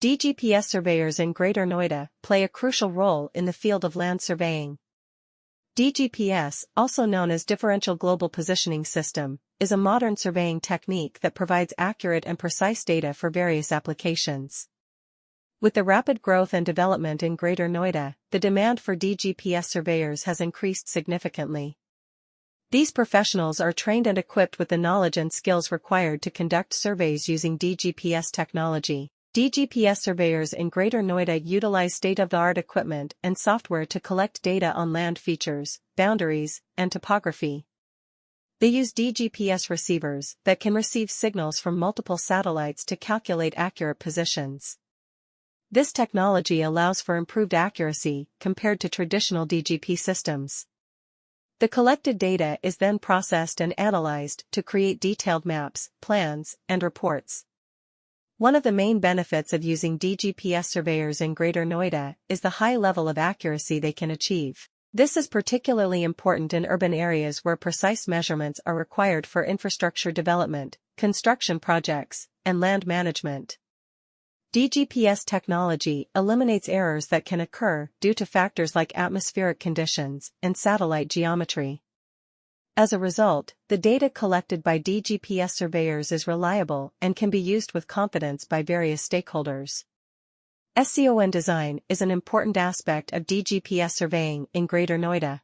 DGPS surveyors in Greater Noida play a crucial role in the field of land surveying. DGPS, also known as Differential Global Positioning System, is a modern surveying technique that provides accurate and precise data for various applications. With the rapid growth and development in Greater Noida, the demand for DGPS surveyors has increased significantly. These professionals are trained and equipped with the knowledge and skills required to conduct surveys using DGPS technology. DGPS surveyors in Greater Noida utilize state-of-the-art equipment and software to collect data on land features, boundaries, and topography. They use DGPS receivers that can receive signals from multiple satellites to calculate accurate positions. This technology allows for improved accuracy compared to traditional DGP systems. The collected data is then processed and analyzed to create detailed maps, plans, and reports. One of the main benefits of using DGPS surveyors in Greater Noida is the high level of accuracy they can achieve. This is particularly important in urban areas where precise measurements are required for infrastructure development, construction projects, and land management. DGPS technology eliminates errors that can occur due to factors like atmospheric conditions and satellite geometry. As a result, the data collected by DGPS surveyors is reliable and can be used with confidence by various stakeholders. SCON design is an important aspect of DGPS surveying in Greater Noida.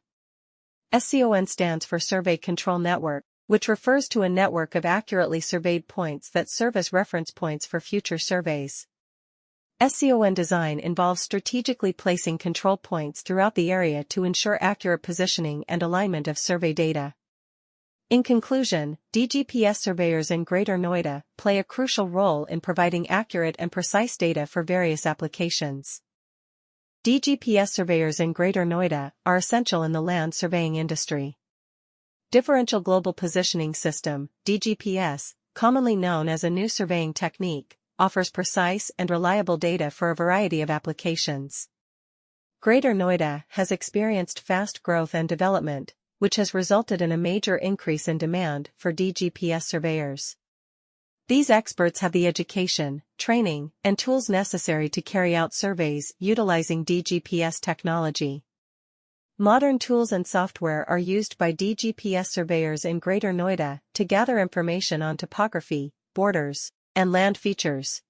SCON stands for Survey Control Network, which refers to a network of accurately surveyed points that serve as reference points for future surveys. SCON design involves strategically placing control points throughout the area to ensure accurate positioning and alignment of survey data. In conclusion, DGPS surveyors in Greater Noida play a crucial role in providing accurate and precise data for various applications. DGPS surveyors in Greater Noida are essential in the land surveying industry. Differential Global Positioning System, DGPS, commonly known as a new surveying technique, offers precise and reliable data for a variety of applications. Greater Noida has experienced fast growth and development, which has resulted in a major increase in demand for DGPS surveyors. These experts have the education, training, and tools necessary to carry out surveys utilizing DGPS technology. Modern tools and software are used by DGPS surveyors in Greater Noida to gather information on topography, borders, and land features.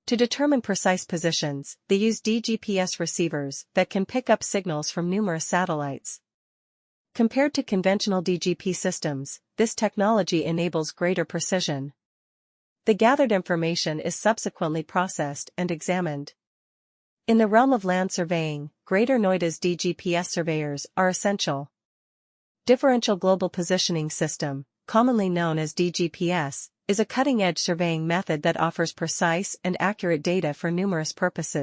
To determine precise positions, they use DGPS receivers that can pick up signals from numerous satellites. Compared to conventional DGP systems, this technology enables greater precision. The gathered information is subsequently processed and examined. In the realm of land surveying, Greater Noida's DGPS surveyors are essential. Differential Global Positioning System, commonly known as DGPS, is a cutting-edge surveying method that offers precise and accurate data for numerous purposes.